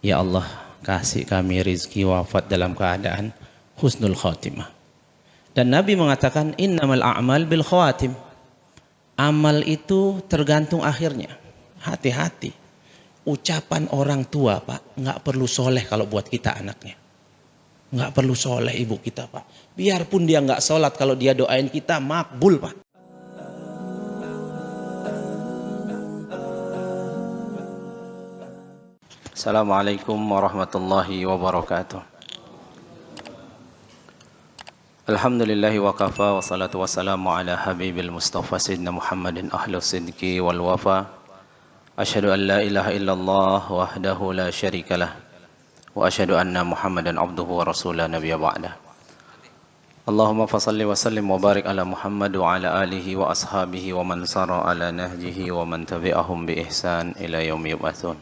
Ya Allah, kasih kami rizki wafat dalam keadaan husnul khatimah. Dan Nabi mengatakan innamal a'mal bil khawatim. Amal itu tergantung akhirnya. Hati-hati. Ucapan orang tua, Pak, nggak perlu soleh kalau buat kita anaknya. Nggak perlu soleh ibu kita, Pak. Biarpun dia nggak sholat, kalau dia doain kita makbul, Pak. Assalamualaikum warahmatullahi wabarakatuh. Alhamdulillahi wa kafa wa salatu wassalamu ala habibil mustafa sayyidina Muhammadin ahlus sidqi wal wafa. Asyhadu an la ilaha illallah wahdahu la syarikalah wa asyhadu anna Muhammadan abduhu wa rasulah nabiyya ba'dah. Allahumma fasalli wa sallim wa barik ala Muhammad wa ala alihi wa ashabihi wa man sara ala nahjihi wa man tabi'ahum bi ihsan ila yaumi yub'atsun.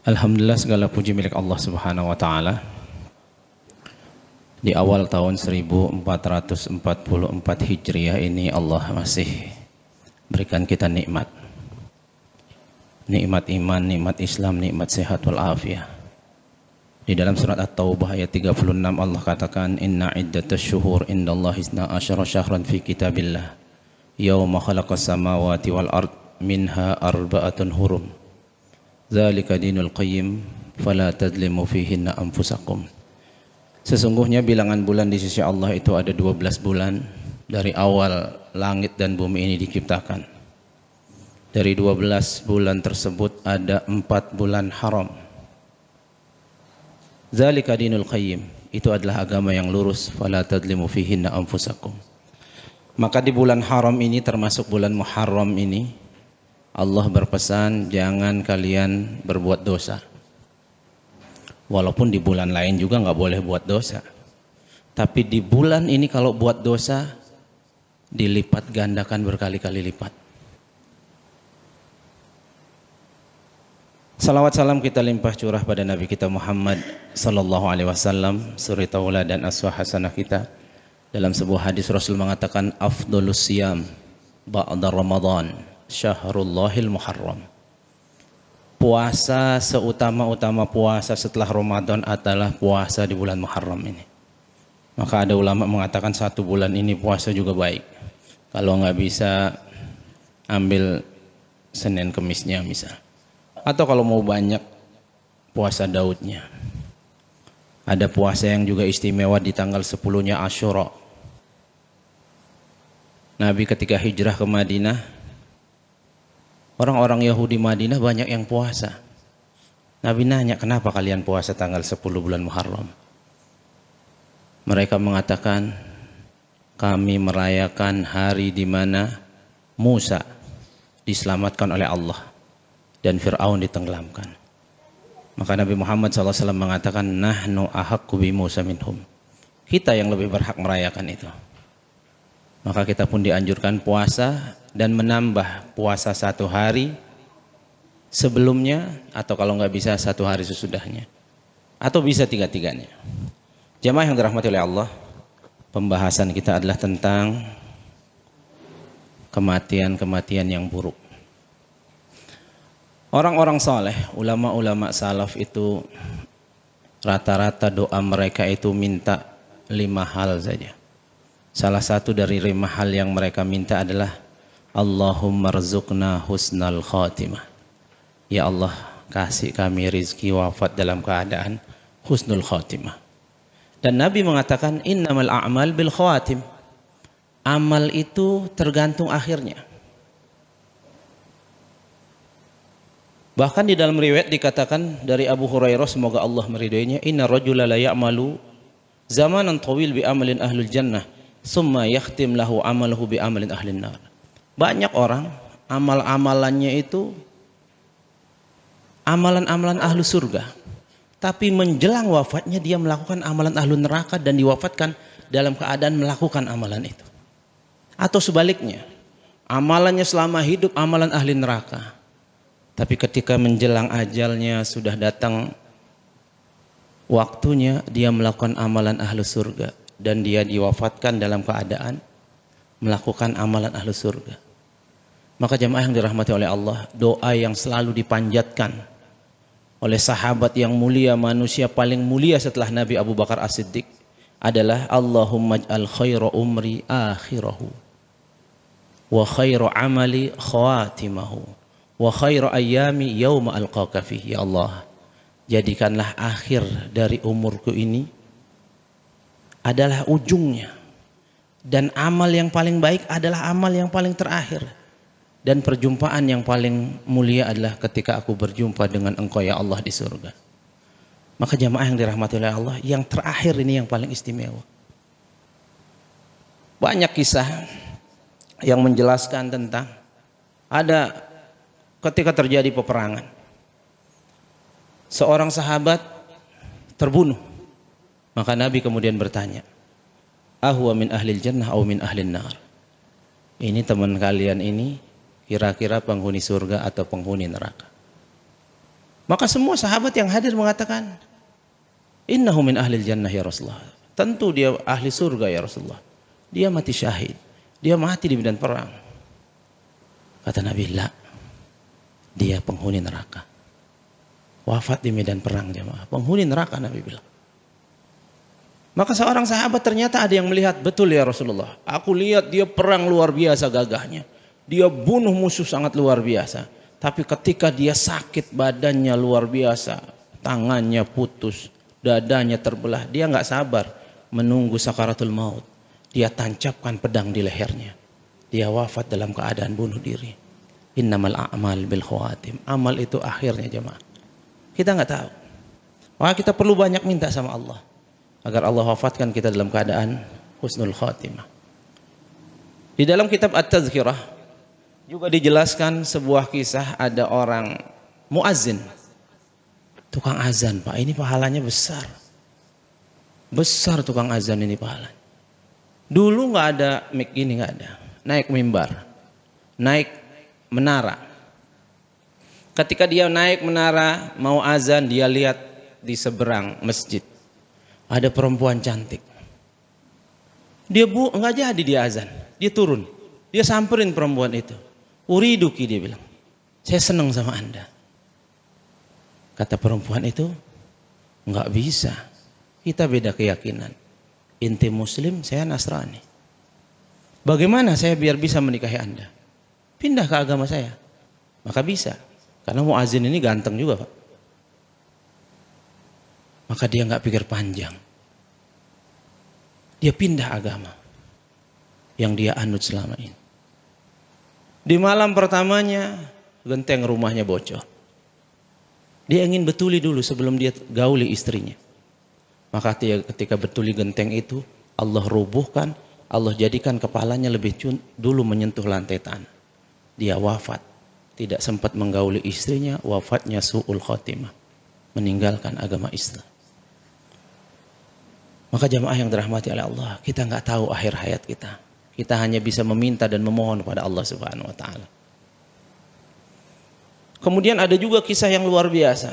Alhamdulillah, segala puji milik Allah Subhanahu wa taala. Di awal tahun 1444 Hijriah ini Allah masih berikan kita nikmat. Nikmat iman, nikmat Islam, nikmat sehat wal afiyah. Di dalam surat At-Taubah ayat 36 Allah katakan inna iddatash syuhur indallahi 12 syahran fi kitabillah yauma khalaqas samawati wal ard minha arba'atun hurum. Dzalika dinul qayyim fala tadlimu fihinna anfusakum. Sesungguhnya bilangan bulan di sisi Allah itu ada 12 bulan dari awal langit dan bumi ini diciptakan. Dari 12 bulan tersebut ada 4 bulan haram. Dzalika dinul qayyim, itu adalah agama yang lurus, fala tadlimu fihinna anfusakum. Maka di bulan haram ini termasuk bulan Muharram ini Allah berpesan jangan kalian berbuat dosa. Walaupun di bulan lain juga nggak boleh buat dosa. Tapi di bulan ini kalau buat dosa dilipat gandakan berkali-kali lipat. Salawat salam kita limpah curah pada Nabi kita Muhammad sallallahu alaihi wasallam, suri taula dan aswah hasanah kita. Dalam sebuah hadis Rasul mengatakan afdhalus siyam ba'da Ramadan Syahrullahil Muharram. Puasa seutama-utama puasa setelah Ramadan adalah puasa di bulan Muharram ini. Maka ada ulama mengatakan 1 bulan ini puasa juga baik. Kalau nggak bisa ambil Senin Kemisnya misal. Atau kalau mau banyak puasa Daudnya. Ada puasa yang juga istimewa di tanggal 10-nya Asyura. Nabi ketika hijrah ke Madinah, orang-orang Yahudi Madinah banyak yang puasa. Nabi nanya, kenapa kalian puasa tanggal 10 bulan Muharram? Mereka mengatakan, kami merayakan hari di mana Musa diselamatkan oleh Allah dan Fir'aun ditenggelamkan. Maka Nabi Muhammad SAW mengatakan, nahnu ahaqqu bi Musa minhum. Kita yang lebih berhak merayakan itu. Maka kita pun dianjurkan puasa dan menambah puasa 1 hari sebelumnya, atau kalau nggak bisa 1 hari sesudahnya, atau bisa 3-3-nya. Jamaah yang dirahmati oleh Allah, pembahasan kita adalah tentang kematian-kematian yang buruk. Orang-orang saleh, ulama-ulama salaf itu rata-rata doa mereka itu minta 5 hal saja. Salah satu dari 5 hal yang mereka minta adalah Allahumma rzuqna husnal khatimah. Ya Allah, kasih kami rizki wafat dalam keadaan husnul khatimah. Dan Nabi mengatakan innamal a'mal bil khawatim. Amal itu tergantung akhirnya. Bahkan di dalam riwayat dikatakan dari Abu Hurairah, semoga Allah meridhoinya, inna rajula la ya'malu zamanan tawil bi amalin ahlul jannah summa yakhtim lahu amaluhu bi amalin ahlin nar. Banyak orang amal-amalannya itu amalan-amalan ahlu surga, tapi menjelang wafatnya dia melakukan amalan ahlu neraka dan diwafatkan dalam keadaan melakukan amalan itu. Atau sebaliknya, amalannya selama hidup amalan ahli neraka, tapi ketika menjelang ajalnya sudah datang waktunya, dia melakukan amalan ahlu surga dan dia diwafatkan dalam keadaan melakukan amalan ahlu surga. Maka jamaah yang dirahmati oleh Allah, doa yang selalu dipanjatkan oleh sahabat yang mulia, manusia paling mulia setelah Nabi Abu Bakar As-Siddiq adalah Allahumma ij'al khaira umri akhirahu wa khaira amali khawatimahu wa khaira ayyami yawma alqaka fihi. Ya Allah, jadikanlah akhir dari umurku ini adalah ujungnya, dan amal yang paling baik adalah amal yang paling terakhir, dan perjumpaan yang paling mulia adalah ketika aku berjumpa dengan Engkau ya Allah di surga. Maka jamaah yang dirahmati oleh Allah, yang terakhir ini yang paling istimewa. Banyak kisah yang menjelaskan tentang ada ketika terjadi peperangan, seorang sahabat terbunuh. Maka Nabi kemudian bertanya, ahwa min ahlil jannah aw min ahlin nar? Ini teman kalian ini kira-kira penghuni surga atau penghuni neraka? Maka semua sahabat yang hadir mengatakan, innahu min ahlil jannah ya Rasulullah. Tentu dia ahli surga ya Rasulullah. Dia mati syahid, dia mati di medan perang. Kata Nabi, la, dia penghuni neraka. Wafat di medan perang jemaah, penghuni neraka Nabi bilang. Maka seorang sahabat ternyata ada yang melihat, betul ya Rasulullah, aku lihat dia perang luar biasa gagahnya, dia bunuh musuh sangat luar biasa, tapi ketika dia sakit badannya luar biasa, tangannya putus, dadanya terbelah, dia nggak sabar menunggu sakaratul maut, dia tancapkan pedang di lehernya, dia wafat dalam keadaan bunuh diri. Innamal a'mal bil khawatim, amal itu akhirnya jemaah. Kita nggak tahu, maka kita perlu banyak minta sama Allah agar Allah wafatkan kita dalam keadaan husnul khatimah. Di dalam kitab At-Tazkirah juga dijelaskan sebuah kisah, ada orang muazzin, tukang azan. Pak, ini pahalanya besar. Besar tukang azan ini pahalanya. Dulu nggak ada mic ini, nggak ada. Naik mimbar, naik menara. Ketika dia naik menara mau azan, dia lihat di seberang masjid ada perempuan cantik. Dia nggak jadi dia azan, dia turun, dia samperin perempuan itu. Uriduki, dia bilang, saya senang sama Anda. Kata perempuan itu, nggak bisa, kita beda keyakinan. Inti Muslim, saya Nasrani. Bagaimana saya biar bisa menikahi Anda? Pindah ke agama saya. Maka bisa, karena muazin ini ganteng juga, Pak. Maka dia nggak pikir panjang, dia pindah agama yang dia anut selama ini. Di malam pertamanya genteng rumahnya bocor. Dia ingin betuli dulu sebelum dia gauli istrinya. Maka ketika betuli genteng itu, Allah rubuhkan, Allah jadikan kepalanya lebih dulu menyentuh lantai tanah. Dia wafat, tidak sempat menggauli istrinya, wafatnya su'ul khotimah, meninggalkan agama Islam. Maka jamaah yang dirahmati oleh Allah, kita nggak tahu akhir hayat kita. Kita hanya bisa meminta dan memohon kepada Allah Subhanahu wa taala. Kemudian ada juga kisah yang luar biasa.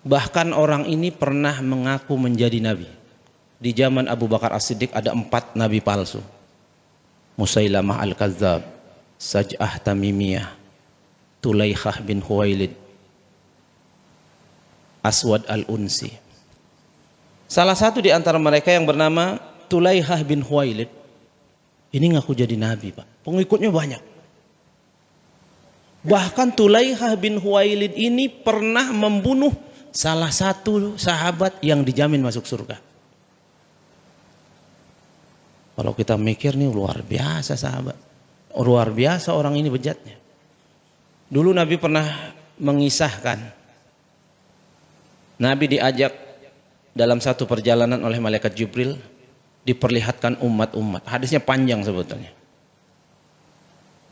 Bahkan orang ini pernah mengaku menjadi nabi. Di zaman Abu Bakar As-Siddiq ada 4 nabi palsu. Musailamah Al-Kadzdzab, Saj'ah Tamimiyah, Tulaikhah bin Huwailid, Aswad Al-Unsi. Salah satu di antara mereka yang bernama Tulaikhah bin Huwailid ini ngaku jadi nabi, Pak. Pengikutnya banyak. Bahkan Tulaikhah bin Huwailid ini pernah membunuh salah satu sahabat yang dijamin masuk surga. Kalau kita mikir nih, luar biasa sahabat, luar biasa orang ini bejatnya. Dulu Nabi pernah mengisahkan, Nabi diajak dalam satu perjalanan oleh malaikat Jibril, diperlihatkan umat-umat. Hadisnya panjang sebetulnya.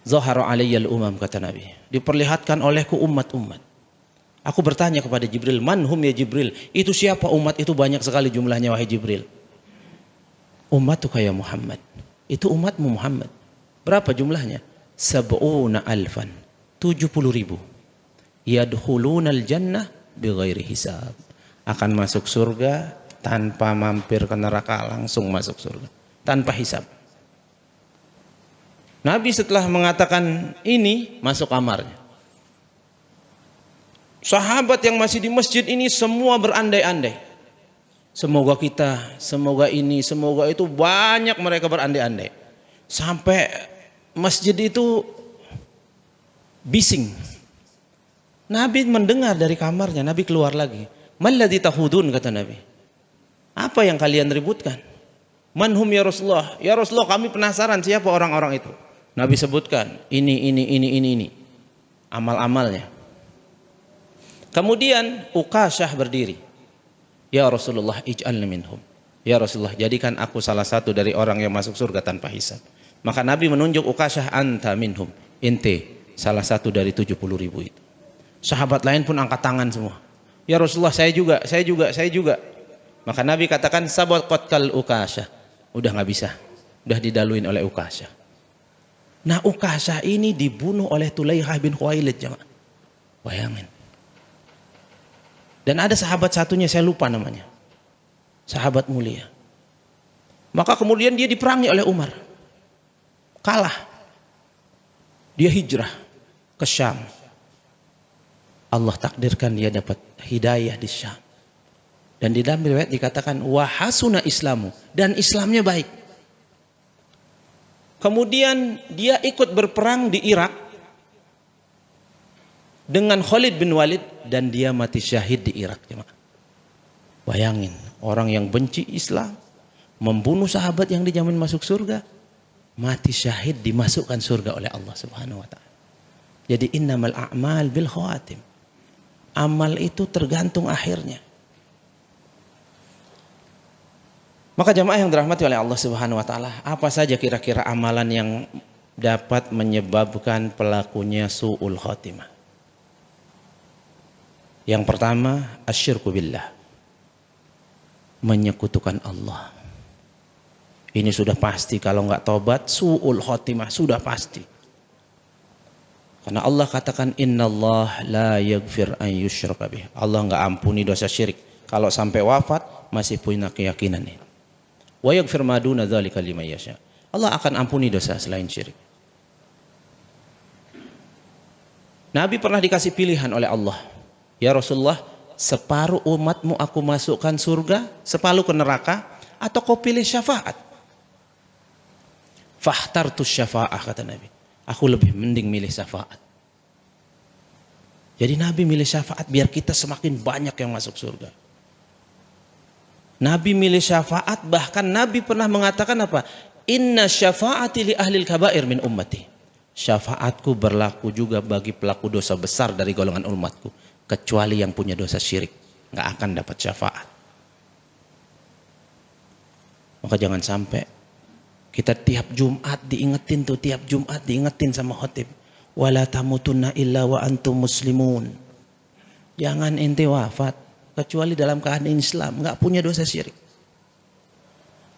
Zahara alayyal umam, kata Nabi, diperlihatkan olehku umat-umat. Aku bertanya kepada Jibril, man hum ya Jibril, itu siapa umat itu, banyak sekali jumlahnya wahai Jibril. Ummatuka ya Muhammad, itu umatmu Muhammad. Berapa jumlahnya? 70 alfan, 70.000. Yadkhulunal jannah bighairi hisab, akan masuk surga tanpa mampir ke neraka, langsung masuk surga tanpa hisab. Nabi setelah mengatakan ini masuk kamarnya. Sahabat yang masih di masjid ini semua berandai-andai. Semoga kita, semoga ini, semoga itu, banyak mereka berandai-andai. Sampai masjid itu bising. Nabi mendengar dari kamarnya, Nabi keluar lagi. Malladzi tahudun, kata Nabi. Apa yang kalian ributkan? Manhum ya Rasulullah? Ya Rasulullah, kami penasaran siapa orang-orang itu. Nabi sebutkan ini. Amal-amalnya. Kemudian Uqasyah berdiri. Ya Rasulullah, ij'alni minhum. Ya Rasulullah, jadikan aku salah satu dari orang yang masuk surga tanpa hisab. Maka Nabi menunjuk Uqasyah, anta minhum. Inti salah satu dari 70.000 itu. Sahabat lain pun angkat tangan semua. Ya Rasulullah, saya juga. Maka Nabi katakan, sabaqatkal Uqasyah. Udah nggak bisa. Udah didaluin oleh Uqasyah. Nah, Uqasyah ini dibunuh oleh Tulaihah bin Khuwailid, jemaah. Bayangin. Dan ada sahabat satunya, saya lupa namanya. Sahabat mulia. Maka kemudian dia diperangi oleh Umar. Kalah. Dia hijrah ke Syam. Allah takdirkan dia dapat hidayah di Syam. Dan di dalam riwayat dikatakan wahasuna Islamu, dan Islamnya baik. Kemudian dia ikut berperang di Irak dengan Khalid bin Walid, dan dia mati syahid di Irak. Bayangin, orang yang benci Islam, membunuh sahabat yang dijamin masuk surga, mati syahid dimasukkan surga oleh Allah Subhanahu wa taala. Jadi innamal a'mal bil khawatim. Amal itu tergantung akhirnya. Maka jamaah yang dirahmati oleh Allah Subhanahu wa taala, apa saja kira-kira amalan yang dapat menyebabkan pelakunya su'ul khatimah? Yang pertama, asyirku billah. Menyekutukan Allah. Ini sudah pasti, kalau nggak tobat su'ul khatimah, sudah pasti. Karena Allah katakan innallah la yaghfir an yushraka bih. Allah nggak ampuni dosa syirik. Kalau sampai wafat masih punya keyakinan ini. Wa yaghfir ma duna dzalika liman yasha. Allah akan ampuni dosa selain syirik. Nabi pernah dikasih pilihan oleh Allah. Ya Rasulullah, separuh umatmu aku masukkan surga, separuh ke neraka, atau kau pilih syafaat? Fahtartus syafa'ah, kata Nabi. Aku lebih mending milih syafaat. Jadi Nabi milih syafaat biar kita semakin banyak yang masuk surga. Nabi milih syafaat, bahkan Nabi pernah mengatakan apa? Inna syafa'ati li ahlil kabair min ummati. Syafaatku berlaku juga bagi pelaku dosa besar dari golongan umatku, kecuali yang punya dosa syirik, nggak akan dapat syafaat. Maka jangan sampai kita tiap Jumat diingetin sama khotib, wala tamutunna illa wa antum muslimun. Jangan ente wafat kecuali dalam keadaan Islam, nggak punya dosa syirik.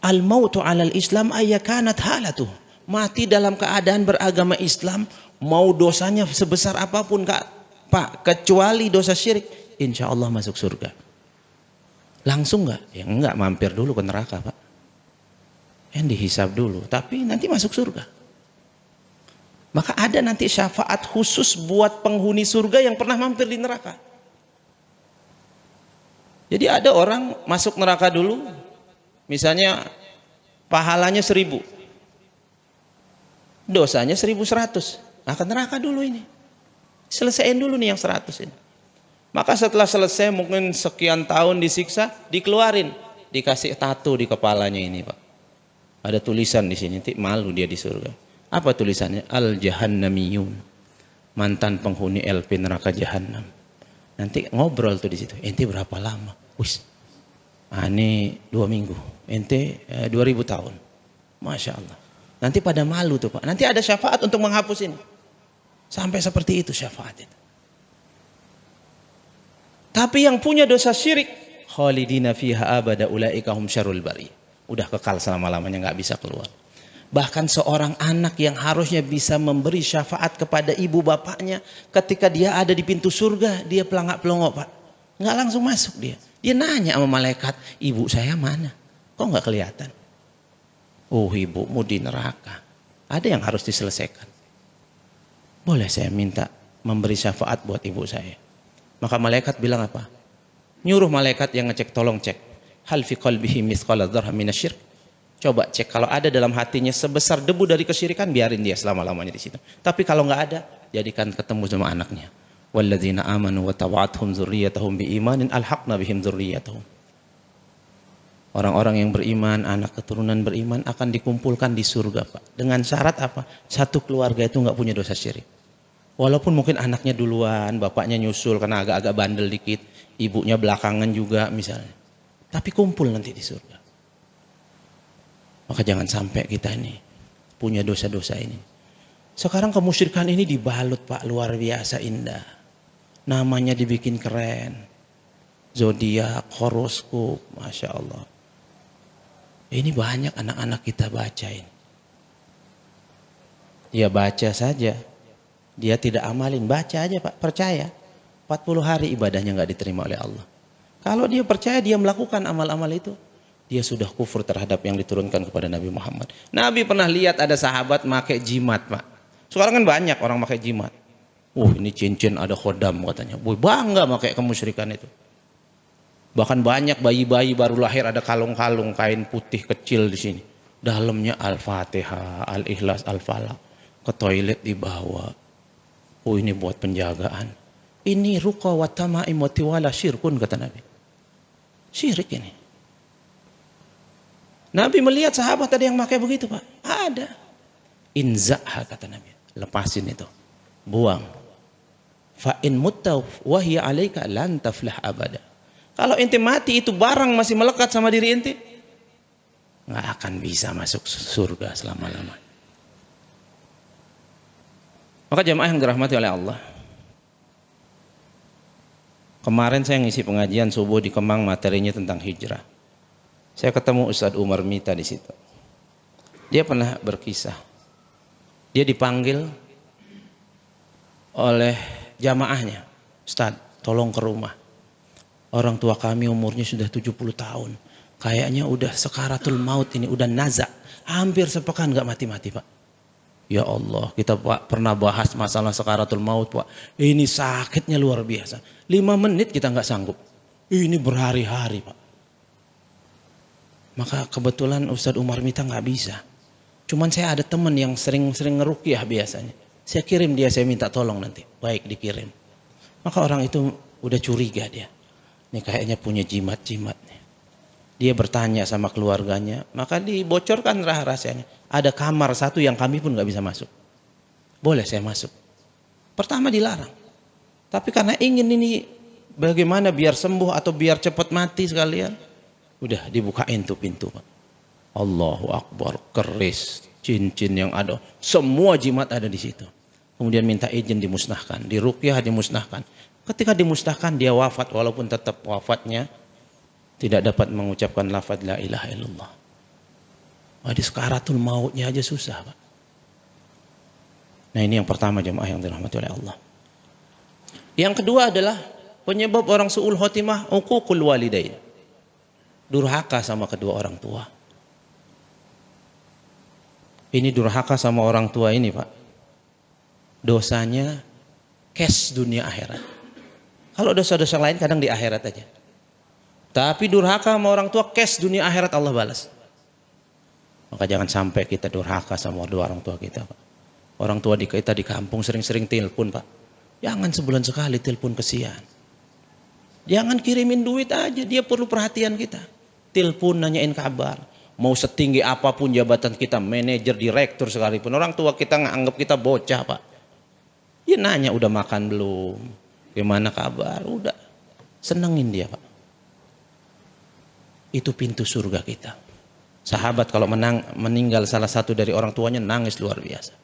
Al mautu alal Islam ayyakanat halatuh. Mati dalam keadaan beragama Islam, mau dosanya sebesar apapun Pak, kecuali dosa syirik, insya Allah masuk surga. Langsung nggak? Ya enggak, mampir dulu ke neraka, Pak. Yang dihisab dulu, tapi nanti masuk surga. Maka ada nanti syafaat khusus buat penghuni surga yang pernah mampir di neraka. Jadi ada orang masuk neraka dulu, misalnya pahalanya 1000, dosanya 1100, ke neraka dulu ini. Selesaiin dulu nih yang 100 ini. Maka setelah selesai mungkin sekian tahun disiksa, dikeluarin, dikasih tato di kepalanya ini, Pak. Ada tulisan di sini, nanti malu dia di surga. Apa tulisannya? Al Jahannamiyun, mantan penghuni LP neraka Jahannam. Nanti ngobrol tuh di situ. Ente berapa lama? Wis, ini 2 minggu. Ente 2000 tahun. Masya Allah. Nanti pada malu tuh, Pak. Nanti ada syafaat untuk menghapus ini. Sampai seperti itu syafaat itu. Tapi yang punya dosa syirik, khalidina fiha abada ulaika hum syarrul bari. Udah kekal selama-lamanya, nggak bisa keluar. Bahkan seorang anak yang harusnya bisa memberi syafaat kepada ibu bapaknya, ketika dia ada di pintu surga, dia pelangak-pelongok, Pak. Nggak langsung masuk dia. Dia nanya sama malaikat, ibu saya mana? Kok nggak kelihatan? Oh, ibumu di neraka. Ada yang harus diselesaikan. Boleh saya minta memberi syafaat buat ibu saya? Maka malaikat bilang apa? Nyuruh malaikat yang ngecek, tolong cek. Hal fi qalbihi mithqala dzarratin minasyirk. Coba cek, kalau ada dalam hatinya sebesar debu dari kesyirikan, biarin dia selama-lamanya di situ. Tapi kalau nggak ada, jadikan ketemu sama anaknya. Walladzina amanu wa taba'athum dzurriyyatuhum biimanin alhaqna bihim dzurriyyatuhum. Orang-orang yang beriman, anak keturunan beriman akan dikumpulkan di surga, Pak. Dengan syarat apa? Satu keluarga itu nggak punya dosa syirik. Walaupun mungkin anaknya duluan, bapaknya nyusul karena agak-agak bandel dikit, ibunya belakangan juga misalnya. Tapi kumpul nanti di surga. Maka jangan sampai kita ini punya dosa-dosa ini. Sekarang kemusyrikan ini dibalut, Pak, luar biasa indah. Namanya dibikin keren. Zodiak, horoskop, Masya Allah. Ini banyak anak-anak kita baca ini. Dia baca saja. Dia tidak amalin. Baca aja, Pak. Percaya. 40 hari ibadahnya nggak diterima oleh Allah. Kalau dia percaya, dia melakukan amal-amal itu, dia sudah kufur terhadap yang diturunkan kepada Nabi Muhammad. Nabi pernah lihat ada sahabat pakai jimat, Pak. Sekarang kan banyak orang pakai jimat. Ini cincin ada khodam katanya. Bangga pakai kemusyrikan itu. Bahkan banyak bayi-bayi baru lahir ada kalung-kalung kain putih kecil di sini. Dalamnya Al-Fatihah, Al-Ikhlas, Al-Falaq. Ke toilet dibawa. Ini buat penjagaan. Ini ruqa wa tama'im wa tiwala syirkun, kata Nabi. Syirik ini. Nabi melihat sahabat ada yang pakai begitu, Pak. Ada. Inza'ha, kata Nabi. Lepasin itu. Buang. Fa in mutta wa hiya 'alaika lan taflah abada. Kalau ente mati itu barang masih melekat sama diri ente, nggak akan bisa masuk surga selama-lamanya. Maka jamaah yang dirahmati oleh Allah, kemarin saya ngisi pengajian subuh di Kemang, materinya tentang hijrah. Saya ketemu Ustadz Umar Mita di situ. Dia pernah berkisah. Dia dipanggil oleh jamaahnya, Ustadz, tolong ke rumah. Orang tua kami umurnya sudah 70 tahun. Kayaknya udah sekaratul maut ini, udah nazak. Hampir sepekan gak mati-mati, Pak. Ya Allah, kita Pak pernah bahas masalah sekaratul maut, Pak. Ini sakitnya luar biasa. 5 menit kita gak sanggup. Ini berhari-hari, Pak. Maka kebetulan Ustadz Umar Mita gak bisa. Cuman saya ada teman yang sering-sering ngeruqyah biasanya. Saya kirim dia, saya minta tolong nanti. Baik, dikirim. Maka orang itu udah curiga dia. Ini kayaknya punya jimat-jimat nih. Dia bertanya sama keluarganya, maka dibocorkan rahasianya. Ada kamar satu yang kami pun nggak bisa masuk. Boleh saya masuk? Pertama dilarang. Tapi karena ingin ini bagaimana biar sembuh atau biar cepat mati sekalian, udah dibukain tuh pintu, Pak. Allahu Akbar, keris, cincin yang ada, semua jimat ada di situ. Kemudian minta izin dimusnahkan, diruqyah dimusnahkan. Ketika dimusnahkan dia wafat, walaupun tetap wafatnya tidak dapat mengucapkan lafaz la ilaha illallah. Di sekaratul mautnya aja susah, Pak. Nah, ini yang pertama jemaah yang dirahmati oleh Allah. Yang kedua adalah penyebab orang su'ul khotimah, uququl walidain. Durhaka sama kedua orang tua. Ini durhaka sama orang tua ini, Pak. Dosanya cash dunia akhirat. Kalau dosa-dosa lain kadang di akhirat aja. Tapi durhaka sama orang tua, cash dunia akhirat Allah balas. Maka jangan sampai kita durhaka sama dua orang tua kita, Pak. Orang tua kita di kampung sering-sering telepon, Pak. Jangan sebulan sekali telepon kesian. Jangan kirimin duit aja, dia perlu perhatian kita. Telepon nanyain kabar. Mau setinggi apapun jabatan kita, manajer, direktur sekalipun, orang tua kita nganggap kita bocah, Pak. Ya nanya udah makan belum? Gimana kabar? Udah. Senengin dia, Pak. Itu pintu surga kita. Sahabat kalau meninggal salah satu dari orang tuanya nangis luar biasa.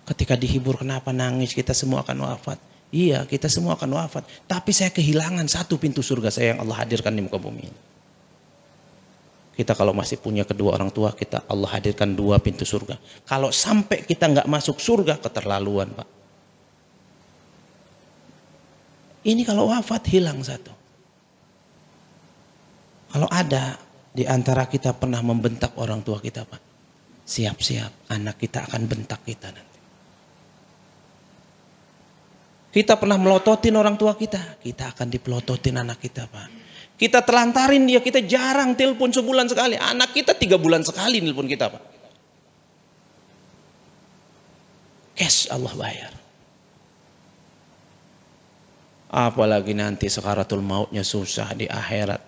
Ketika dihibur, kenapa nangis? Kita semua akan wafat. Iya, kita semua akan wafat. Tapi saya kehilangan satu pintu surga saya yang Allah hadirkan di muka bumi ini. Kita kalau masih punya kedua orang tua kita, Allah hadirkan 2 pintu surga. Kalau sampai kita nggak masuk surga, keterlaluan, Pak. Ini kalau wafat hilang satu. Kalau ada di antara kita pernah membentak orang tua kita, Pak, Siap-siap, anak kita akan bentak kita nanti. Kita pernah melototin orang tua kita akan dipelototin anak kita, Pak. Kita telantarin dia, kita jarang telepon sebulan sekali. Anak kita 3 bulan sekali telepon kita, Pak. Cash Allah bayar. Apalagi nanti sakaratul mautnya susah di akhirat.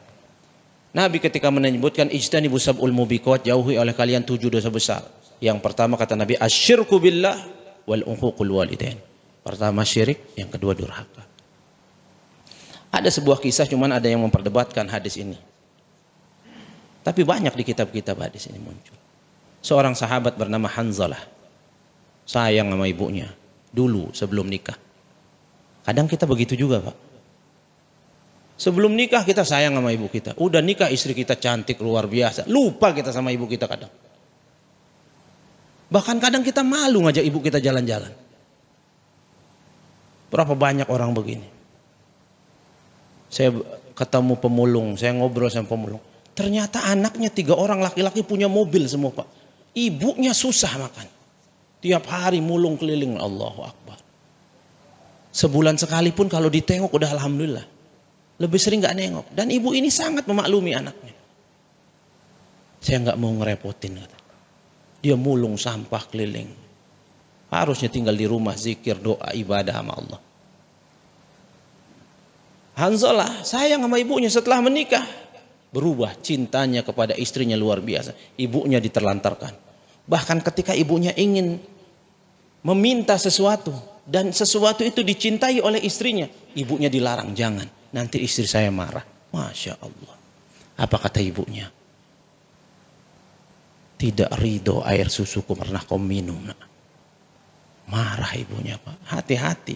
Nabi ketika menyebutkan ijtanibu sab'ul mubiqat, jauhi oleh kalian 7 dosa besar. Yang pertama kata Nabi asyirku billah wal uququl walidain. Pertama syirik, yang kedua durhaka. Ada sebuah kisah, cuman ada yang memperdebatkan hadis ini. Tapi banyak di kitab-kitab hadis ini muncul. Seorang sahabat bernama Hanzalah, sayang sama ibunya dulu sebelum nikah. Kadang kita begitu juga, Pak. Sebelum nikah kita sayang sama ibu kita. Udah nikah istri kita cantik luar biasa. Lupa kita sama ibu kita kadang. Bahkan kadang kita malu ngajak ibu kita jalan-jalan. Berapa banyak orang begini. Saya ketemu pemulung, saya ngobrol sama pemulung. Ternyata anaknya 3 orang laki-laki punya mobil semua, Pak. Ibunya susah makan. Tiap hari mulung keliling, Allahu Akbar. Sebulan sekali pun kalau ditengok udah alhamdulillah. Lebih sering gak nengok. Dan ibu ini sangat memaklumi anaknya. Saya gak mau ngerepotin, kata. Dia mulung sampah keliling. Harusnya tinggal di rumah zikir, doa, ibadah sama Allah. Hanzalah sayang sama ibunya setelah menikah. Berubah cintanya kepada istrinya luar biasa. Ibunya diterlantarkan. Bahkan ketika ibunya ingin meminta sesuatu. Dan sesuatu itu dicintai oleh istrinya. Ibunya dilarang, jangan. Nanti istri saya marah. Masya Allah. Apa kata ibunya? Tidak ridho air susuku pernah kau minum. Marah ibunya, Pak. Hati-hati.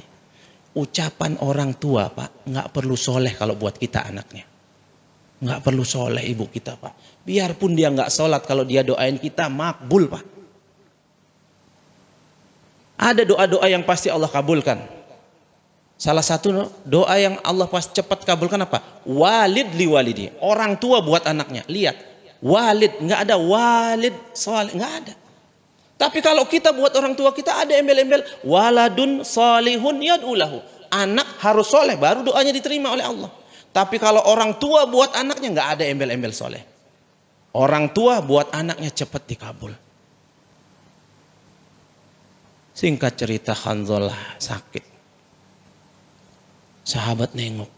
Ucapan orang tua, Pak, nggak perlu soleh kalau buat kita anaknya. Nggak perlu soleh ibu kita, Pak. Biarpun dia nggak sholat, kalau dia doain kita makbul, Pak. Ada doa-doa yang pasti Allah kabulkan. Salah satu doa yang Allah pas cepat kabulkan apa? Walid li walidi. Orang tua buat anaknya. Lihat, walid, nggak ada walid salih, nggak ada. Tapi kalau kita buat orang tua kita ada embel-embel waladun salihun yad'ulahu. Anak harus soleh baru doanya diterima oleh Allah. Tapi kalau orang tua buat anaknya nggak ada embel-embel soleh. Orang tua buat anaknya cepat dikabul. Singkat cerita, Hanzalah sakit. Sahabat nengok,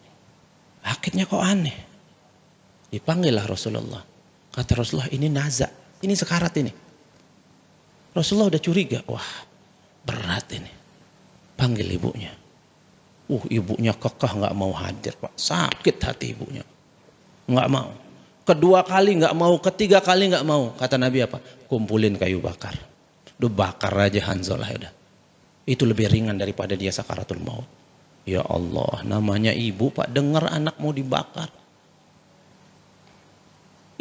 sakitnya kok aneh. Dipanggillah Rasulullah. Kata Rasulullah, ini nazak, ini sekarat ini. Rasulullah udah curiga, wah berat ini. Panggil ibunya. Ibunya kekeh nggak mau hadir, Pak. Sakit hati ibunya, nggak mau. Kedua kali nggak mau, ketiga kali nggak mau. Kata Nabi apa? Kumpulin kayu bakar. Duh, bakar aja Hanzalah udah. Itu lebih ringan daripada dia sakaratul maut. Ya Allah, namanya ibu, Pak, dengar anak mau dibakar.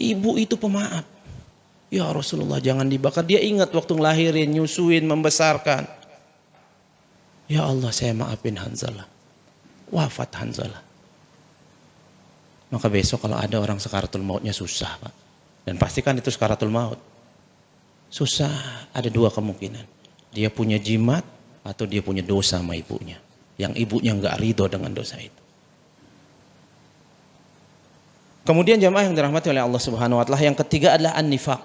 Ibu itu pemaaf. Ya Rasulullah, jangan dibakar. Dia ingat waktu ngelahirin, nyusuin, membesarkan. Ya Allah, saya maafin Hanzalah. Wafat Hanzalah. Maka besok kalau ada orang sakaratul mautnya susah, Pak. Dan pastikan itu sakaratul maut. Susah, ada 2 kemungkinan. Dia punya jimat atau dia punya dosa sama ibunya. Yang ibunya nggak ridho dengan dosa itu. Kemudian jamaah yang dirahmati oleh Allah Subhanahu wa taala, yang ketiga adalah an-nifaq.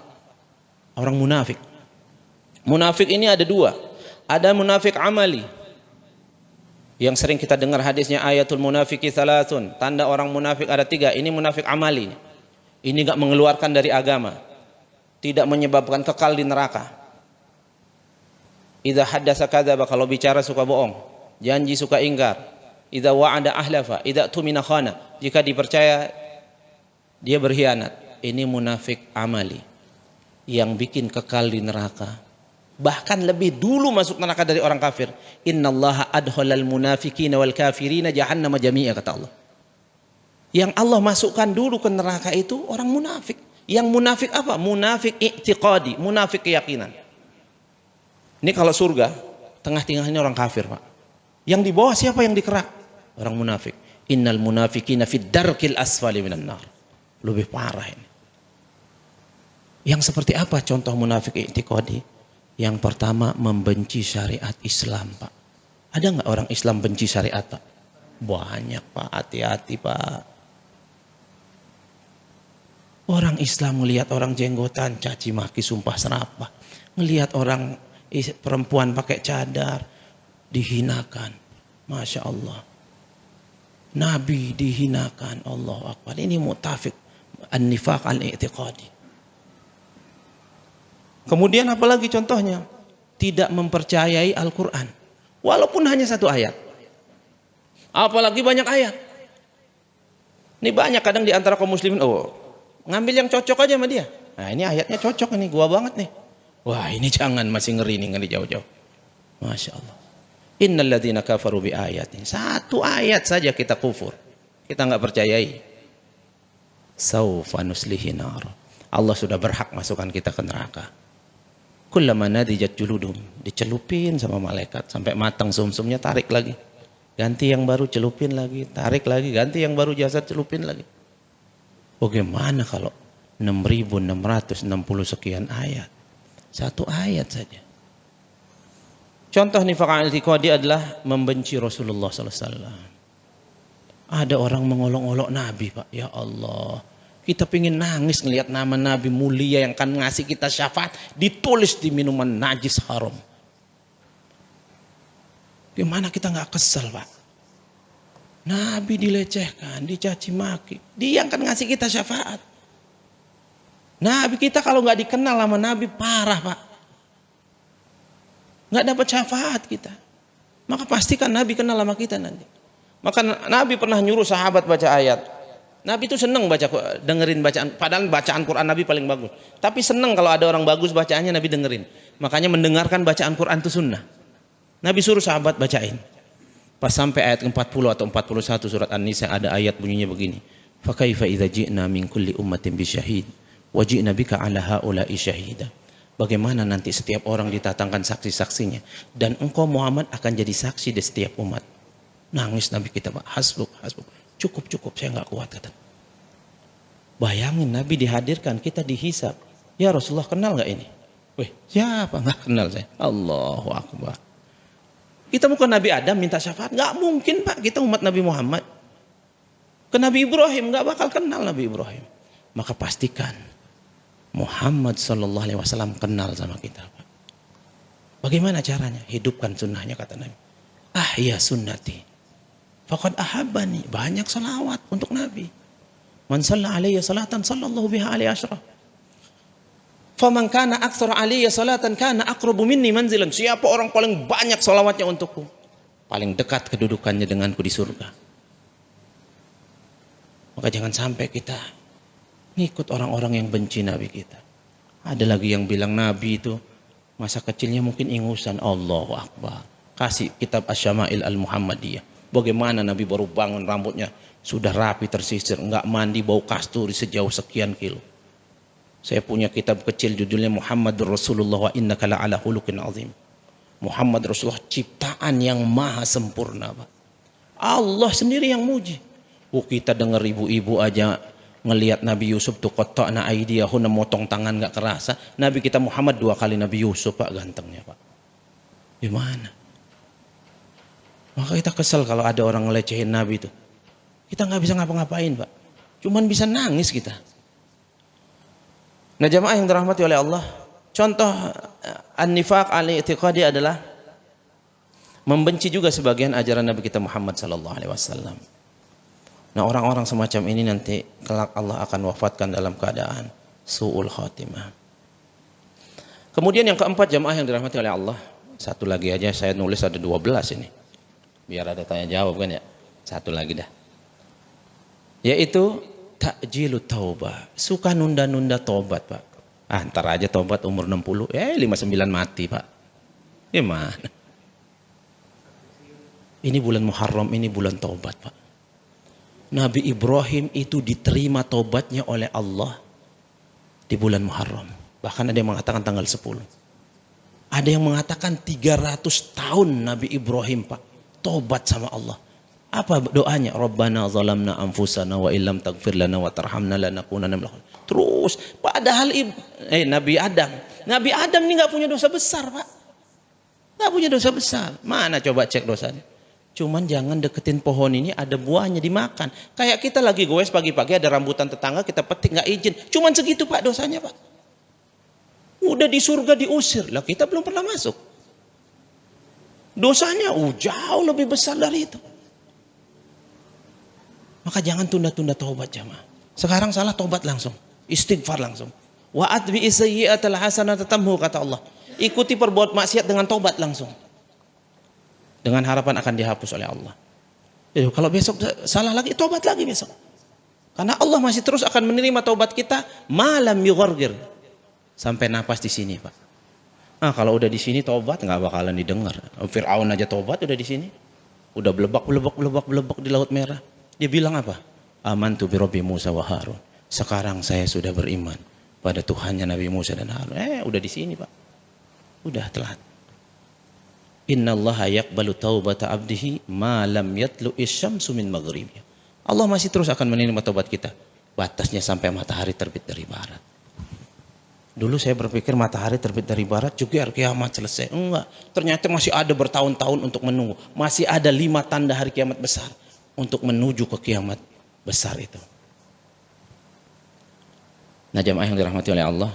Orang munafik. Munafik ini ada 2. Ada munafik amali. Yang sering kita dengar hadisnya ayatul munafiki thalathun. Tanda orang munafik ada 3. Ini munafik amali. Ini nggak mengeluarkan dari agama. Tidak menyebabkan kekal di neraka. Idza haddasa kadzaba, kalau bicara suka bohong. Janji suka ingkar. Idza wa'ada ahlafa, idza tumina khana. Jika dipercaya dia berkhianat. Ini munafik amali yang bikin kekal di neraka. Bahkan lebih dulu masuk neraka dari orang kafir. Innallaha adkhalal munafiqina wal kafirina jahannama jami'a, kata Allah. Yang Allah masukkan dulu ke neraka itu orang munafik. Yang munafik apa? Munafik i'tiqadi, munafik keyakinan. Ini kalau surga, tengah-tengahnya orang kafir, Pak. Yang di bawah siapa yang dikerak? Orang munafik. Innal munafiqina fid darkil asfali minan nar. Lebih parah ini. Yang seperti apa contoh munafik i'tiqadi? Yang pertama, membenci syariat Islam, Pak. Ada nggak orang Islam benci syariat, Pak? Banyak, Pak. Hati-hati, Pak. Orang Islam melihat orang jenggotan caci maki sumpah serapah, ngelihat orang perempuan pakai cadar dihinakan. Masya Allah, Nabi dihinakan. Allahu Akbar. Ini mutafik an-nifaq al-i'tiqadi. Kemudian apalagi contohnya? Tidak mempercayai Al-Quran walaupun hanya satu ayat, apalagi banyak ayat. Ini banyak kadang di antara kaum muslimin, ngambil yang cocok aja sama dia. Nah, ini ayatnya cocok nih, gua banget nih. Wah, ini jangan, masih ngeri nih, ngeri jauh-jauh. Masya Allah. Innal ladzina kafaru bi ayatin. Satu ayat saja kita kufur, kita nggak percayai. Saufa nuslihi nar. Allah sudah berhak masukkan kita ke neraka. Kullama nadijat juludum, dicelupin sama malaikat sampai matang sumsumnya, tarik lagi. Ganti yang baru, celupin lagi, tarik lagi, ganti yang baru jasad, celupin lagi. Bagaimana kalau 6.660 sekian ayat? Satu ayat saja. Contoh nifaq i'tiqadi adalah membenci Rasulullah SAW. Ada orang mengolok-olok Nabi, Pak. Ya Allah, kita pengen nangis ngelihat nama Nabi mulia yang akan ngasih kita syafaat ditulis di minuman najis haram. Gimana kita nggak kesel, Pak? Nabi dilecehkan, dicaci maki, dia yang akan ngasih kita syafaat. Nabi kita kalau nggak dikenal sama Nabi, parah, Pak. Nggak dapat syafaat kita. Maka pastikan Nabi kenal sama kita nanti. Maka Nabi pernah nyuruh sahabat baca ayat. Nabi itu seneng dengerin bacaan, padahal bacaan Quran Nabi paling bagus. Tapi seneng kalau ada orang bagus bacaannya, Nabi dengerin. Makanya mendengarkan bacaan Quran itu sunnah. Nabi suruh sahabat bacain. Pas sampai ayat 40 atau 41 surat An-Nisa, ada ayat bunyinya begini. Fa kaifa idza ji'na min kulli ummatin bisyahid wa ji'na bika 'ala haula'i syahida. Bagaimana nanti setiap orang ditatangkan saksi-saksinya dan engkau Muhammad akan jadi saksi di setiap umat. Nangis Nabi kita, Pak. Hasbuk, hasbuk. Cukup, saya nggak kuat, kata. Bayangin Nabi dihadirkan, kita dihisab. Ya Rasulullah, kenal nggak ini? Weh, siapa? Nggak kenal saya. Allahu Akbar. Kita bukan Nabi Adam minta syafaat, nggak mungkin, Pak. Kita umat Nabi Muhammad. Ke Nabi Ibrahim nggak bakal kenal Nabi Ibrahim. Maka pastikan Muhammad Sallallahu Alaihi Wasallam kenal sama kita, Pak. Bagaimana caranya? Hidupkan sunnahnya, kata Nabi. Ahya sunnati faqad ahabbani. Banyak salawat untuk Nabi. Man shalla alayya salatan sallallahu biha alaihi asyra. Faman kana aktsara alayya salatan kana aqrabu minni manzilan. Siapa orang paling banyak salawatnya untukku, paling dekat kedudukannya denganku di surga. Maka jangan sampai kita ngikut orang-orang yang benci Nabi kita. Ada lagi yang bilang Nabi itu masa kecilnya mungkin ingusan. Allahu Akbar. Kasih kitab Asy-Syama'il Al-Muhammadiyah. Bagaimana Nabi baru bangun rambutnya sudah rapi tersisir, enggak mandi bau kasturi sejauh sekian kilo. Saya punya kitab kecil judulnya Muhammadur Rasulullah wa innaka la'ala khuluqin azim. Muhammad Rasulullah ciptaan yang maha sempurna, Pak. Allah sendiri yang muji. Kita dengar ibu-ibu aja ngelihat Nabi Yusuf tuh qatta'na aydiyahunna, motong tangan nggak kerasa. Nabi kita Muhammad 2 kali Nabi Yusuf, Pak, gantengnya, Pak. Gimana? Maka kita kesel kalau ada orang ngelecehin Nabi itu. Kita nggak bisa ngapa-ngapain, Pak. Cuman bisa nangis kita. Nah, jamaah yang dirahmati oleh Allah, contoh an-nifaq al-i'tiqadi adalah membenci juga sebagian ajaran Nabi kita Muhammad sallallahu alaihi wasallam. Nah, orang-orang semacam ini nanti kelak Allah akan wafatkan dalam keadaan su'ul khatimah. Kemudian yang keempat, jamaah yang dirahmati oleh Allah, satu lagi aja, saya nulis ada 12 ini. Biar ada tanya jawab kan ya. Satu lagi dah. Yaitu ta'jilut taubah. Suka nunda-nunda tobat, Pak. Ntar aja tobat umur 60. 59 mati, Pak. Gimana? Ini bulan Muharram, ini bulan tobat, Pak. Nabi Ibrahim itu diterima tobatnya oleh Allah di bulan Muharram. Bahkan ada yang mengatakan tanggal 10. Ada yang mengatakan 300 tahun Nabi Ibrahim, Pak, tobat sama Allah. Apa doanya? Rabbana zalamna anfusana wa illam taghfir lana wa tarhamna lanakunanna minal khasirin. Terus Padahal Nabi Adam. Nabi Adam ini nggak punya dosa besar, Pak. Nggak punya dosa besar. Mana coba cek dosanya? Cuman jangan deketin pohon ini, ada buahnya dimakan. Kayak kita lagi goes pagi-pagi, ada rambutan tetangga, kita petik nggak izin. Cuman segitu Pak dosanya, Pak. Udah di surga diusir. Lah kita belum pernah masuk. Dosanya jauh lebih besar dari itu. Maka jangan tunda-tunda taubat jamaah. Sekarang salah, taubat langsung. Istighfar langsung. Wa atbi sayyi'atal hasanata tamhu, kata Allah. Ikuti perbuat maksiat dengan taubat langsung. Dengan harapan akan dihapus oleh Allah. Jadi kalau besok salah lagi, taubat lagi besok. Karena Allah masih terus akan menerima taubat kita malam yughargir. Sampai napas di sini, Pak. Nah, kalau udah di sini taubat nggak bakalan didengar. Fir'aun aja taubat udah di sini. Udah belebak di Laut Merah. Dia bilang apa? Amantu bi Rabbi Musa wa Harun. Sekarang saya sudah beriman pada Tuhannya Nabi Musa dan Harun. Udah di sini, Pak. Udah telat. Innallaha yaqbalu taubata abdihi ma lam yatlu isyamsu min maghribih. Allah masih terus akan menerima taubat kita. Batasnya sampai matahari terbit dari barat. Dulu saya berpikir matahari terbit dari barat juga kiamat selesai. Enggak. Ternyata masih ada bertahun-tahun untuk menunggu. Masih ada 5 tanda hari kiamat besar untuk menuju ke kiamat besar itu. Nah, jamaah yang dirahmati oleh Allah,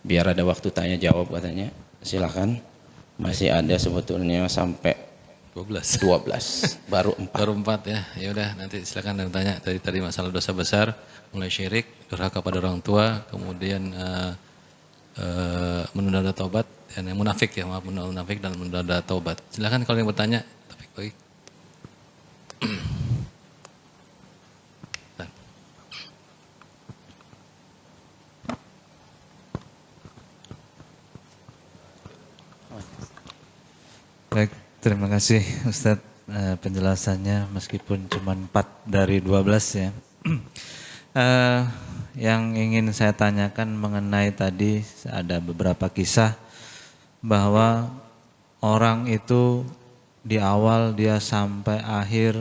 biar ada waktu tanya jawab katanya. Silakan. Masih ada sebetulnya sampai 12 baru 4. Baru 4 ya. Ya udah, nanti silakan dan tanya. Tadi masalah dosa besar, mulai syirik, durhaka pada orang tua, kemudian menunda taubat, dan yang munafik ya, maaf, munafik dan menunda taubat. Silakan kalau yang bertanya. Topik baik. Baik, terima kasih Ustadz penjelasannya meskipun cuma 4 dari 12 ya. Yang ingin saya tanyakan mengenai tadi ada beberapa kisah bahwa orang itu di awal dia sampai akhir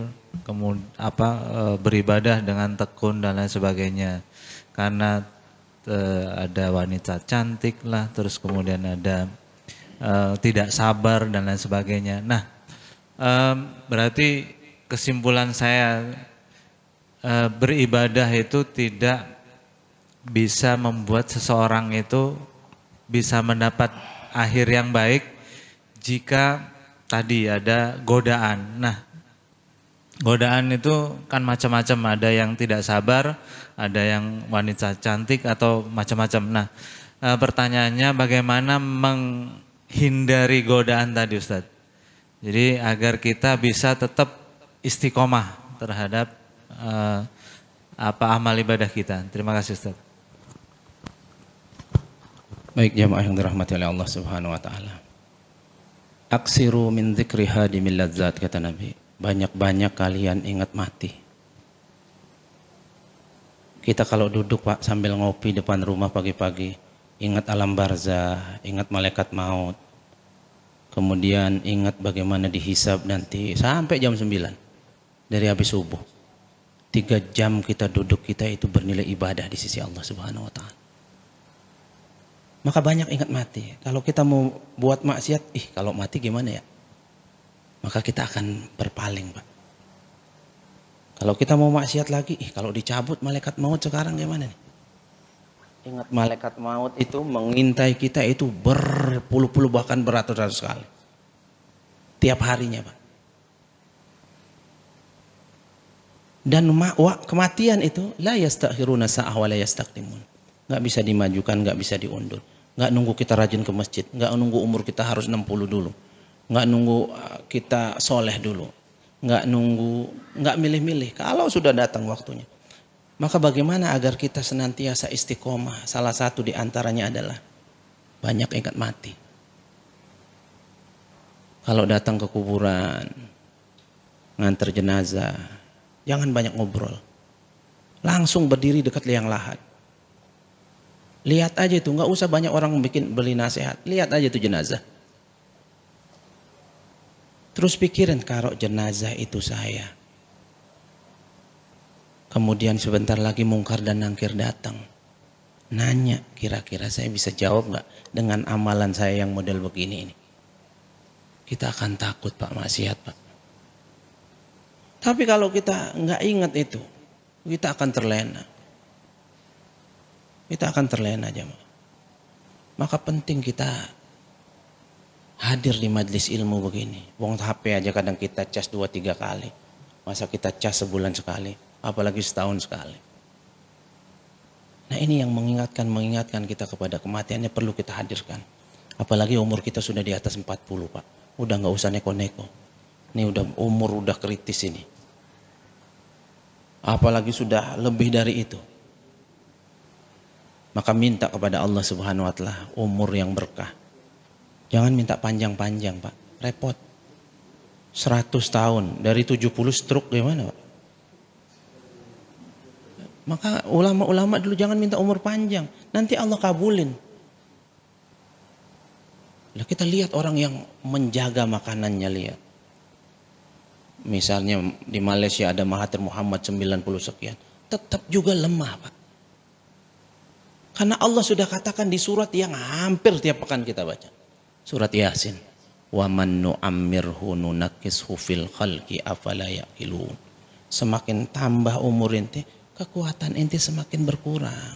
beribadah dengan tekun dan lain sebagainya. Karena ada wanita cantik lah, terus kemudian ada tidak sabar dan lain sebagainya. Nah, berarti kesimpulan saya beribadah itu tidak bisa membuat seseorang itu bisa mendapat akhir yang baik jika tadi ada godaan. Nah, godaan itu kan macam-macam, ada yang tidak sabar, ada yang wanita cantik atau macam-macam. Nah, pertanyaannya bagaimana menghindari godaan tadi Ustadz? Jadi agar kita bisa tetap istiqomah terhadap amal ibadah kita. Terima kasih Ustadz. Baik jamaah yang dirahmati oleh Allah Subhanahu wa taala. Aksiru min dzikri hadimil ladzat, kata Nabi. Banyak-banyak kalian ingat mati. Kita kalau duduk Pak sambil ngopi depan rumah pagi-pagi, ingat alam barzah, ingat malaikat maut. Kemudian ingat bagaimana dihisab nanti sampai jam 9 dari habis subuh. 3 jam kita duduk, kita itu bernilai ibadah di sisi Allah Subhanahu wa taala. Maka banyak ingat mati. Kalau kita mau buat maksiat, kalau mati gimana ya? Maka kita akan berpaling, Pak. Kalau kita mau maksiat lagi, kalau dicabut malaikat maut sekarang gimana nih? Ingat malaikat maut itu mengintai kita itu berpuluh-puluh bahkan beratus-ratus kali. Tiap harinya, Pak. Dan kematian itu la yastakhiruna sa'ah wa la yastaqdimun. Enggak bisa dimajukan, enggak bisa diundur. Enggak nunggu kita rajin ke masjid, enggak nunggu umur kita harus 60 dulu. Enggak nunggu kita soleh dulu. Enggak milih-milih. Kalau sudah datang waktunya. Maka bagaimana agar kita senantiasa istiqomah? Salah satu di antaranya adalah banyak ingat mati. Kalau datang ke kuburan, nganter jenazah, jangan banyak ngobrol. Langsung berdiri dekat liang lahat. Lihat aja itu, nggak usah banyak orang beli nasihat. Lihat aja itu jenazah. Terus pikirin, kalau jenazah itu saya. Kemudian sebentar lagi mungkar dan nangkir datang. Nanya, kira-kira saya bisa jawab nggak dengan amalan saya yang model begini ini? Kita akan takut Pak maksiat Pak. Tapi kalau kita nggak ingat itu, kita akan terlena. Kita akan terlena jemaah. Maka penting kita hadir di majlis ilmu begini. Wong HP aja kadang kita cas 2-3 kali. Masa kita cas sebulan sekali, apalagi setahun sekali. Nah ini yang mengingatkan kita kepada kematiannya perlu kita hadirkan. Apalagi umur kita sudah di atas 40 Pak. Udah nggak usah neko-neko. Ini udah umur udah kritis ini. Apalagi sudah lebih dari itu. Maka minta kepada Allah Subhanahu wa taala umur yang berkah. Jangan minta panjang-panjang Pak. Repot. 100 tahun dari 70 stroke gimana Pak? Maka ulama-ulama dulu jangan minta umur panjang. Nanti Allah kabulin. Lah kita lihat orang yang menjaga makanannya, lihat. Misalnya di Malaysia ada Mahathir Muhammad 90 sekian. Tetap juga lemah Pak. Karena Allah sudah katakan di surat yang hampir tiap pekan kita baca. Surat Yasin. Wa man nu'ammirhu nunakkishu fil khalqi afala yaqilun. Semakin tambah umur ente, kekuatan ente semakin berkurang.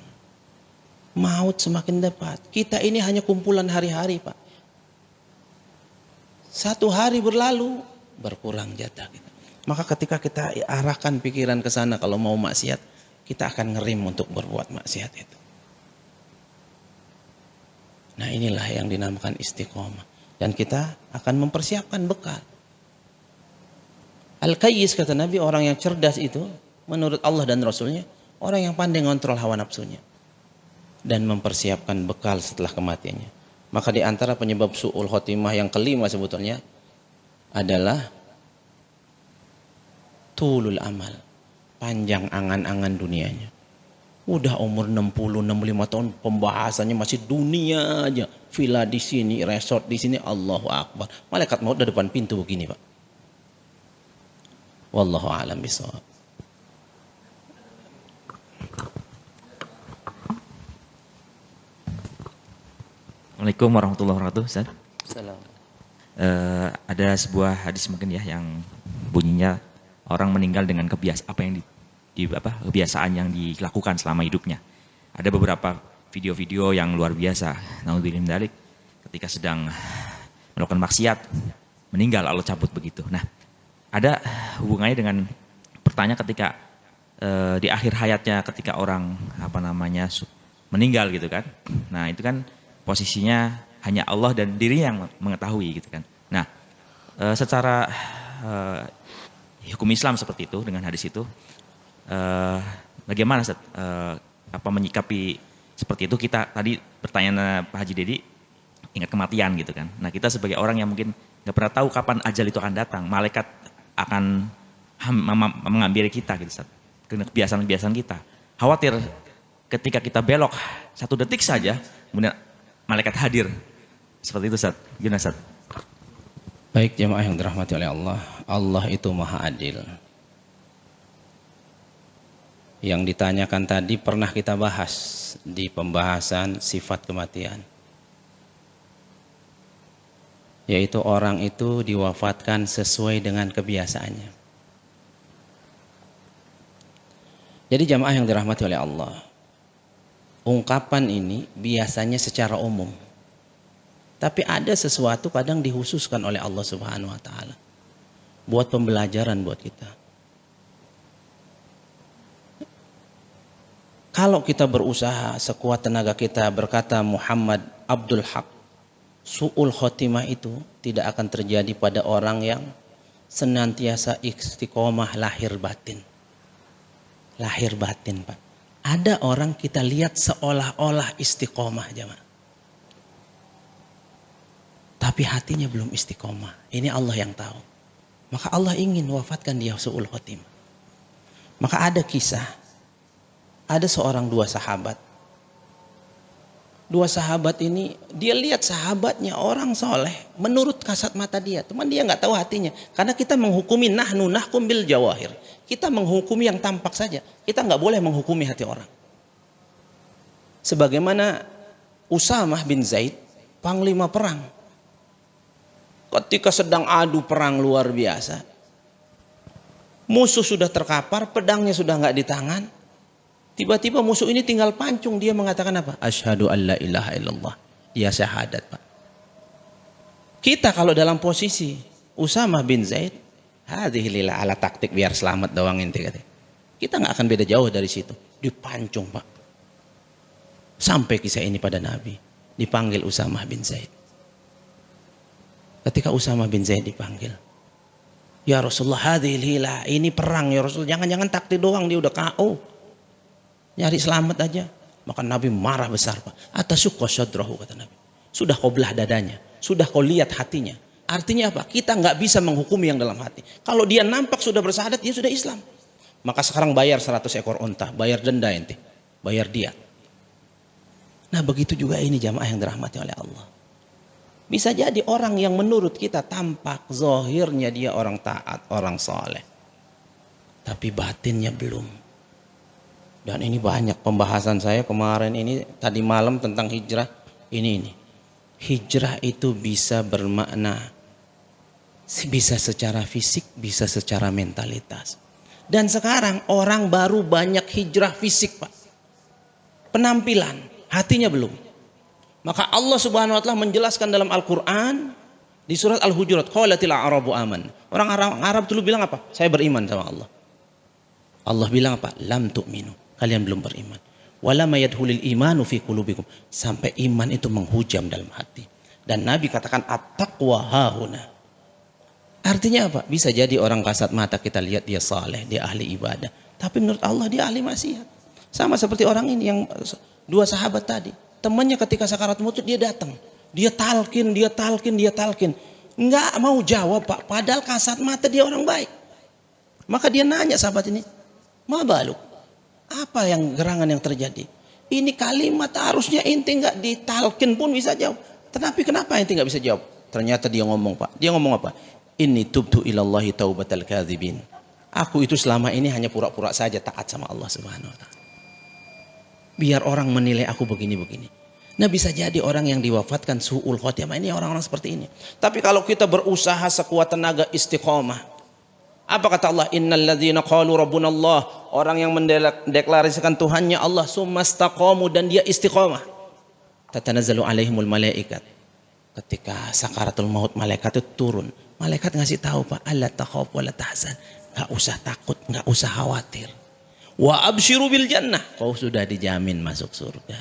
Maut semakin dekat. Kita ini hanya kumpulan hari-hari Pak. Satu hari berlalu, berkurang jatah kita. Maka ketika kita arahkan pikiran ke sana kalau mau maksiat, kita akan ngerim untuk berbuat maksiat itu. Nah inilah yang dinamakan istiqomah. Dan kita akan mempersiapkan bekal. Al-Qayyis kata Nabi, orang yang cerdas itu menurut Allah dan Rasulnya, orang yang pandai ngontrol hawa nafsunya. Dan mempersiapkan bekal setelah kematiannya. Maka di antara penyebab su'ul khotimah yang kelima sebetulnya adalah tulul amal. Panjang angan-angan dunianya. Udah umur 60-65 tahun pembahasannya masih dunia aja. Villa di sini, resort di sini, Allahu Akbar. Malaikat maut di depan pintu begini Pak. Wallahu a'lam bishawab. Assalamualaikum warahmatullahi wabarakatuh, Ustaz. Salam. Ada sebuah hadis mungkin ya yang bunyinya orang meninggal dengan kebiasaan yang dilakukan selama hidupnya. Ada beberapa video-video yang luar biasa. Naudzubillah min dzalik, ketika sedang melakukan maksiat meninggal Allah cabut begitu. Nah, ada hubungannya dengan pertanyaan ketika di akhir hayatnya ketika orang meninggal gitu kan. Nah, itu kan posisinya hanya Allah dan diri yang mengetahui gitu kan. Nah, secara hukum Islam seperti itu dengan hadis itu, bagaimana Ustaz, menyikapi seperti itu? Kita tadi pertanyaan Pak Haji Dedi ingat kematian gitu kan. Nah, kita sebagai orang yang mungkin nggak pernah tahu kapan ajal itu akan datang, malaikat akan mengambil kita gitu Ustaz, kebiasaan-kebiasaan kita. Khawatir ketika kita belok 1 detik saja, kemudian malaikat hadir. Seperti itu Ustaz. Gimana Ustaz? Baik jemaah yang dirahmati oleh Allah. Allah itu maha adil. Yang ditanyakan tadi pernah kita bahas di pembahasan sifat kematian. Yaitu orang itu diwafatkan sesuai dengan kebiasaannya. Jadi jemaah yang dirahmati oleh Allah, ungkapan ini biasanya secara umum. Tapi ada sesuatu kadang dihususkan oleh Allah Subhanahu wa taala buat pembelajaran buat kita. Kalau kita berusaha sekuat tenaga kita berkata Muhammad Abdul Haq, su'ul khotimah itu tidak akan terjadi pada orang yang senantiasa istiqomah lahir batin. Lahir batin Pak. Ada orang kita lihat seolah-olah istiqomah jemaah. Tapi hatinya belum istiqomah. Ini Allah yang tahu. Maka Allah ingin wafatkan dia su'ul khotimah. Maka ada kisah. Ada dua sahabat. Dua sahabat ini, dia lihat sahabatnya orang soleh. Menurut kasat mata dia. Cuman dia nggak tahu hatinya. Karena kita menghukumi nahnu nahkum bil jawahir. Kita menghukumi yang tampak saja. Kita nggak boleh menghukumi hati orang. Sebagaimana Usamah bin Zaid, panglima perang. Ketika sedang adu perang luar biasa, musuh sudah terkapar, pedangnya sudah nggak di tangan. Tiba-tiba musuh ini tinggal pancung, dia mengatakan apa? Asyhadu an la ilaha illallah. Dia syahadat, Pak. Kita kalau dalam posisi Usamah bin Zaid, hadhihi lillah, ala taktik biar selamat doang inti katanya. Kita nggak akan beda jauh dari situ. Dipancung, Pak. Sampai kisah ini pada Nabi. Dipanggil Usamah bin Zaid. Ketika Usamah bin Zaid dipanggil, ya Rasulullah, hadhil hilah, ini perang ya Rasul, jangan-jangan taktik doang, dia udah KO, nyari selamat aja. Maka Nabi marah besar, Pak. Atasukka sadrahu, kata Nabi. Sudah kau belah dadanya, sudah kau lihat hatinya. Artinya apa? Kita nggak bisa menghukumi yang dalam hati. Kalau dia nampak sudah bersyahadat, dia sudah Islam. Maka sekarang bayar 100 ekor unta, bayar denda ente, bayar dia. Nah begitu juga ini jamaah yang dirahmati oleh Allah. Bisa jadi orang yang menurut kita tampak zahirnya dia orang taat, orang soleh, tapi batinnya belum. Dan ini banyak pembahasan saya kemarin ini tadi malam tentang hijrah. Ini hijrah itu bisa bermakna, bisa secara fisik, bisa secara mentalitas. Dan sekarang orang baru banyak hijrah fisik, Pak. Penampilan, hatinya belum. Maka Allah Subhanahu wa taala menjelaskan dalam Al-Qur'an di surat Al-Hujurat, qalatil a'rabu aman. Orang Arab dulu bilang apa? Saya beriman sama Allah. Allah bilang apa? Lam tu'minu. Kalian belum beriman. Wala mayadhulil imanu fi qulubikum. Sampai iman itu menghujam dalam hati. Dan Nabi katakan at-taqwa hahuna. Artinya apa? Bisa jadi orang kasat mata kita lihat dia saleh, dia ahli ibadah. Tapi menurut Allah dia ahli maksiat. Sama seperti orang ini yang dua sahabat tadi. Temannya ketika sakarat maut dia datang. Dia talkin. Nggak mau jawab, Pak. Padahal kasat mata dia orang baik. Maka dia nanya sahabat ini, ma baluk? Apa yang gerangan yang terjadi? Ini kalimat harusnya inti nggak ditalkin pun bisa jawab. Tapi kenapa inti nggak bisa jawab? Ternyata dia ngomong, Pak. Dia ngomong apa? Inni tubtu ilallahi taubatal kadzibin. Aku itu selama ini hanya pura-pura saja taat sama Allah Subhanahu wa taala. Biar orang menilai aku begini-begini. Nah bisa jadi orang yang diwafatkan su'ul khotimah ini orang-orang seperti ini. Tapi kalau kita berusaha sekuat tenaga istiqomah. Apa kata Allah? Innal ladzina qalu rabbunallah. Orang yang mendeklarasikan Tuhannya Allah sumastaqamu dan dia istiqomah. Tatanazzalu alaihimul malaikat. Ketika sakaratul maut malaikat itu turun. Malaikat ngasih tahu, Pak, alla takhaf wa la tahzan. Enggak usah takut, enggak usah khawatir. Wa absyiru bil jannah. Kau sudah dijamin masuk surga.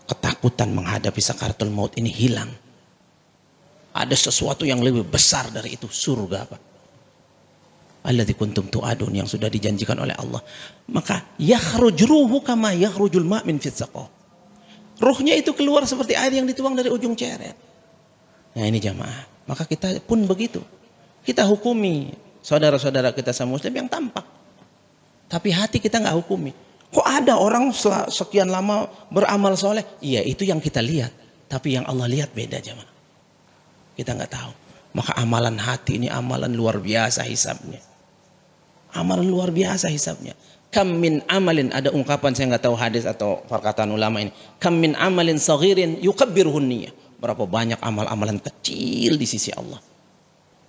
Ketakutan menghadapi sakaratul maut ini hilang. Ada sesuatu yang lebih besar dari itu, surga, Pak. Alladzi kuntum tu'adun, yang sudah dijanjikan oleh Allah. Maka yakhruj ruhu kama yakhrujul ma' min fis saqah. Ruhnya itu keluar seperti air yang dituang dari ujung ceret. Nah ini jamaah. Maka kita pun begitu. Kita hukumi saudara-saudara kita sama muslim yang tampak. Tapi hati kita nggak hukumi. Kok ada orang sekian lama beramal soleh? Iya itu yang kita lihat. Tapi yang Allah lihat beda jamaah. Kita nggak tahu. Maka amalan hati ini amalan luar biasa hisabnya. Amalan luar biasa hisabnya. Kam min amalin, ada ungkapan saya nggak tahu hadis atau perkataan ulama ini. Kam min amalin saghirin yukabbirhun niyah. Berapa banyak amal-amalan kecil di sisi Allah.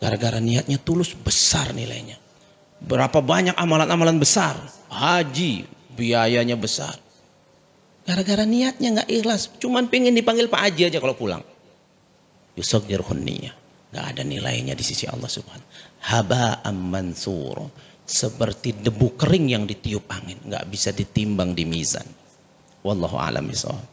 Gara-gara niatnya tulus besar nilainya. Berapa banyak amalan-amalan besar. Haji biayanya besar. Gara-gara niatnya nggak ikhlas. Cuman pengen dipanggil Pak Haji aja kalau pulang. Yusaghirhun niyah. Nggak ada nilainya di sisi Allah Subhanahu. Haba'am mansur. Seperti debu kering yang ditiup angin, nggak bisa ditimbang di mizan. Wallahu a'lam bishawab.